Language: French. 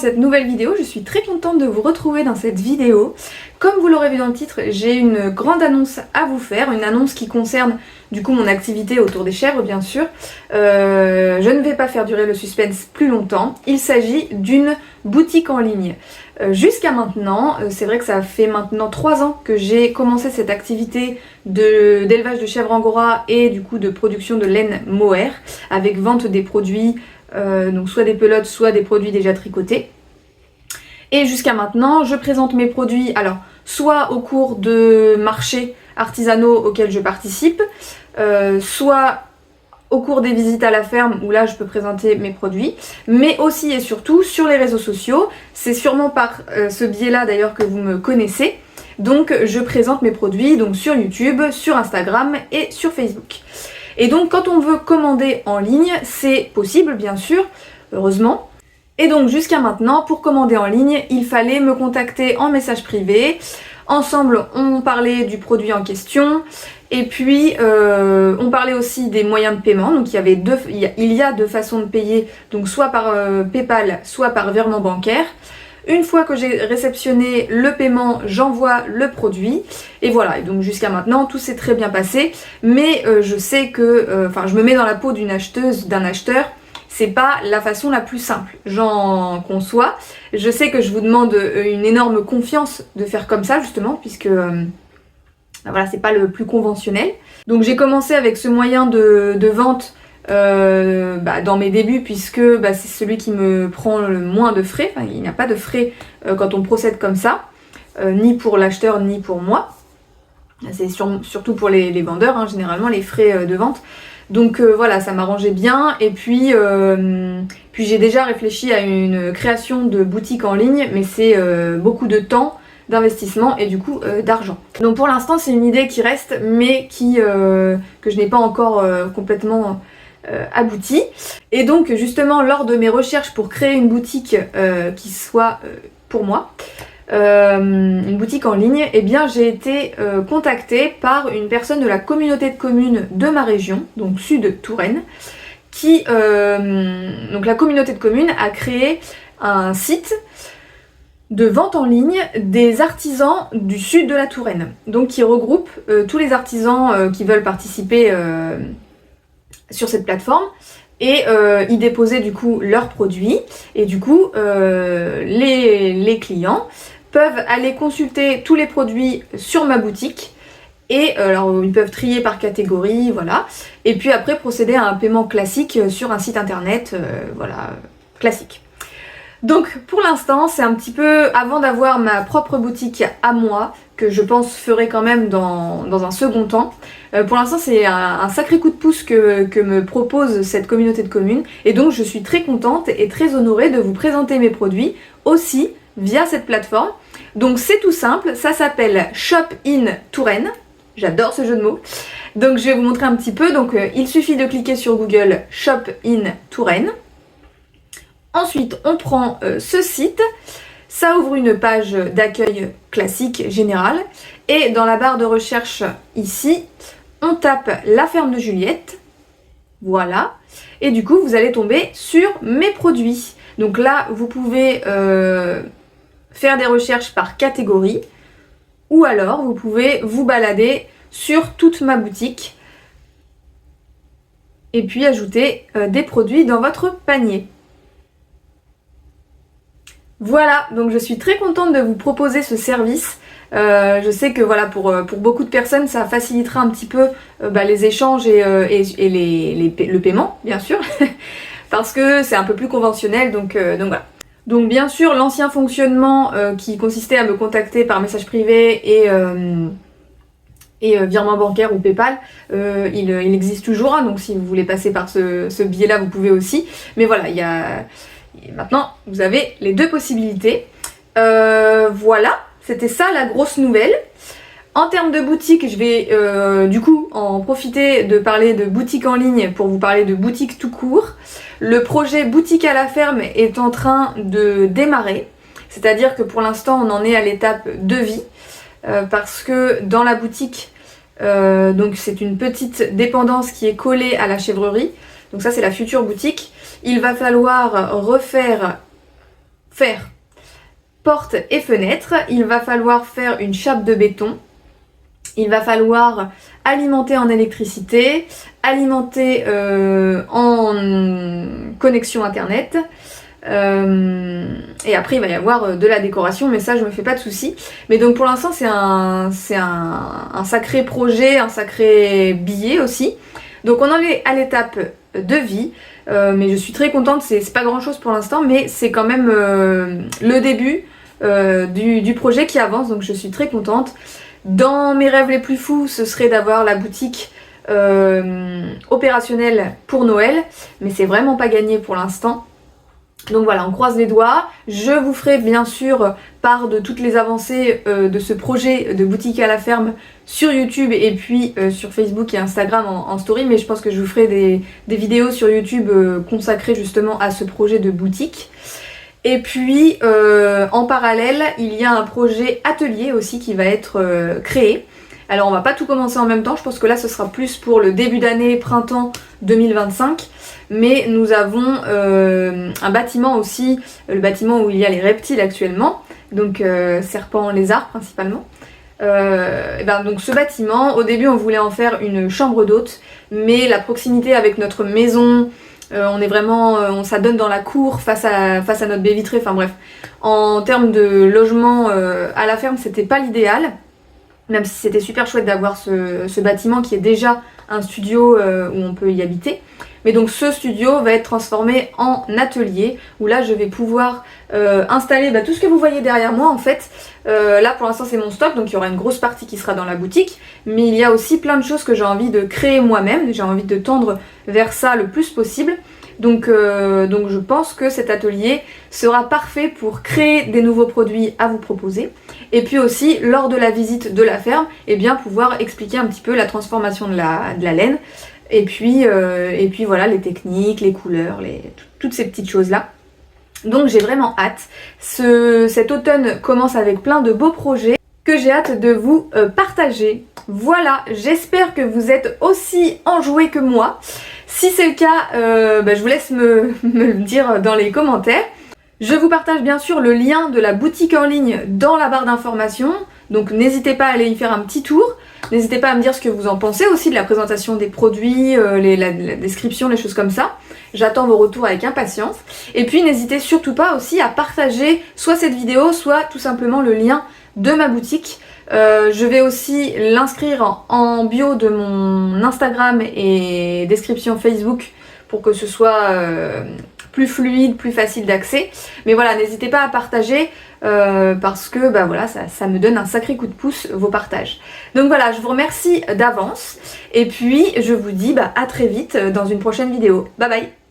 cette nouvelle vidéo. Je suis très contente de vous retrouver dans cette vidéo. Comme vous l'aurez vu dans le titre, j'ai une grande annonce à vous faire, une annonce qui concerne du coup mon activité autour des chèvres bien sûr. Je ne vais pas faire durer le suspense plus longtemps. Il s'agit d'une boutique en ligne. Jusqu'à maintenant, c'est vrai que ça fait maintenant 3 ans que j'ai commencé cette activité d'élevage de chèvres angora et du coup de production de laine mohair avec vente des produits, donc soit des pelotes, soit des produits déjà tricotés. Et jusqu'à maintenant, je présente mes produits alors soit au cours de marchés artisanaux auxquels je participe, soit au cours des visites à la ferme où là je peux présenter mes produits, mais aussi et surtout sur les réseaux sociaux. C'est sûrement par ce biais-là d'ailleurs que vous me connaissez. Donc je présente mes produits donc sur YouTube, sur Instagram et sur Facebook. Et donc quand on veut commander en ligne, c'est possible bien sûr, heureusement. Et donc jusqu'à maintenant, pour commander en ligne, il fallait me contacter en message privé. Ensemble, on parlait du produit en question. Et puis, on parlait aussi des moyens de paiement. Donc il y a deux façons de payer, donc soit par PayPal, soit par virement bancaire. Une fois que j'ai réceptionné le paiement, j'envoie le produit. Et voilà, et donc jusqu'à maintenant, tout s'est très bien passé. Mais je sais que, je me mets dans la peau d'une acheteuse, d'un acheteur. C'est pas la façon la plus simple, j'en conçois. Je sais que je vous demande une énorme confiance de faire comme ça justement, puisque voilà, c'est pas le plus conventionnel. Donc j'ai commencé avec ce moyen de vente dans mes débuts, puisque c'est celui qui me prend le moins de frais. Enfin, il n'y a pas de frais quand on procède comme ça, ni pour l'acheteur ni pour moi. C'est surtout pour les vendeurs, hein, généralement les frais de vente. Donc voilà, ça m'arrangeait bien. Et puis j'ai déjà réfléchi à une création de boutique en ligne, mais c'est beaucoup de temps, d'investissement et du coup d'argent. Donc pour l'instant c'est une idée qui reste, mais que je n'ai pas encore complètement aboutie. Et donc justement lors de mes recherches pour créer une boutique qui soit pour moi, une boutique en ligne, eh bien j'ai été contactée par une personne de la communauté de communes de ma région, donc Sud Touraine, donc la communauté de communes a créé un site de vente en ligne des artisans du sud de la Touraine, donc qui regroupe tous les artisans qui veulent participer sur cette plateforme et y déposer du coup leurs produits, et du coup les clients peuvent aller consulter tous les produits sur ma boutique et alors ils peuvent trier par catégorie, voilà, et puis après procéder à un paiement classique sur un site internet, voilà, classique. Donc pour l'instant c'est un petit peu avant d'avoir ma propre boutique à moi, que je pense ferai quand même dans un second temps. Pour l'instant c'est un sacré coup de pouce que me propose cette communauté de communes, et donc je suis très contente et très honorée de vous présenter mes produits aussi via cette plateforme. Donc c'est tout simple, ça s'appelle Shop in Touraine, j'adore ce jeu de mots. Donc je vais vous montrer un petit peu, donc il suffit de cliquer sur Google Shop in Touraine. Ensuite on prend ce site, ça ouvre une page d'accueil classique générale, et dans la barre de recherche ici, on tape la ferme de Juliette, voilà, et du coup vous allez tomber sur mes produits. Donc là vous pouvez faire des recherches par catégorie, ou alors vous pouvez vous balader sur toute ma boutique et puis ajouter des produits dans votre panier. Voilà, donc je suis très contente de vous proposer ce service. Je sais que voilà, pour beaucoup de personnes ça facilitera un petit peu les échanges et le paiement bien sûr parce que c'est un peu plus conventionnel, donc voilà. Donc bien sûr l'ancien fonctionnement qui consistait à me contacter par message privé et virement bancaire ou PayPal, il existe toujours, hein, donc si vous voulez passer par ce biais-là vous pouvez aussi. Mais voilà, maintenant vous avez les deux possibilités. Voilà, c'était ça la grosse nouvelle. En termes de boutique, je vais du coup en profiter de parler de boutique en ligne pour vous parler de boutique tout court. Le projet boutique à la ferme est en train de démarrer, c'est-à-dire que pour l'instant on en est à l'étape devis, parce que dans la boutique, donc c'est une petite dépendance qui est collée à la chèvrerie, donc ça c'est la future boutique. Il va falloir refaire faire porte et fenêtre, il va falloir faire une chape de béton, il va falloir alimenter en électricité, alimenter en connexion internet, et après il va y avoir de la décoration, mais ça je me fais pas de soucis. Mais donc pour l'instant c'est un sacré projet, un sacré billet aussi. Donc on en est à l'étape devis, mais je suis très contente, c'est pas grand chose pour l'instant, mais c'est quand même le début du projet qui avance, donc je suis très contente. Dans mes rêves les plus fous, ce serait d'avoir la boutique opérationnelle pour Noël, mais c'est vraiment pas gagné pour l'instant. Donc voilà, on croise les doigts. Je vous ferai bien sûr part de toutes les avancées de ce projet de boutique à la ferme sur YouTube et puis sur Facebook et Instagram en story, mais je pense que je vous ferai des vidéos sur YouTube consacrées justement à ce projet de boutique. Et puis en parallèle, il y a un projet atelier aussi qui va être créé. Alors on va pas tout commencer en même temps, je pense que là ce sera plus pour le début d'année, printemps 2025. Mais nous avons un bâtiment aussi, le bâtiment où il y a les reptiles actuellement, donc serpents, lézards principalement. Donc ce bâtiment, au début on voulait en faire une chambre d'hôte, mais la proximité avec notre maison, on est vraiment, ça donne dans la cour face à notre baie vitrée, enfin bref. En termes de logement à la ferme, c'était pas l'idéal, même si c'était super chouette d'avoir ce bâtiment qui est déjà un studio où on peut y habiter. Mais donc ce studio va être transformé en atelier où là je vais pouvoir installer tout ce que vous voyez derrière moi en fait. Là pour l'instant c'est mon stock, donc il y aura une grosse partie qui sera dans la boutique, mais il y a aussi plein de choses que j'ai envie de créer moi-même, j'ai envie de tendre vers ça le plus possible. Donc je pense que cet atelier sera parfait pour créer des nouveaux produits à vous proposer. Et puis aussi, lors de la visite de la ferme, pouvoir expliquer un petit peu la transformation de la laine. Et puis voilà, les techniques, les couleurs, toutes ces petites choses-là. Donc j'ai vraiment hâte. Cet automne commence avec plein de beaux projets que j'ai hâte de vous partager. Voilà, j'espère que vous êtes aussi enjoués que moi. Si c'est le cas, je vous laisse me le dire dans les commentaires. Je vous partage bien sûr le lien de la boutique en ligne dans la barre d'informations, donc n'hésitez pas à aller y faire un petit tour. N'hésitez pas à me dire ce que vous en pensez aussi de la présentation des produits, la description, les choses comme ça. J'attends vos retours avec impatience. Et puis n'hésitez surtout pas aussi à partager soit cette vidéo, soit tout simplement le lien de ma boutique. Je vais aussi l'inscrire en bio de mon Instagram et description Facebook pour que ce soit plus fluide, plus facile d'accès. Mais voilà, n'hésitez pas à partager parce que ça me donne un sacré coup de pouce vos partages. Donc voilà, je vous remercie d'avance et puis je vous dis à très vite dans une prochaine vidéo. Bye bye.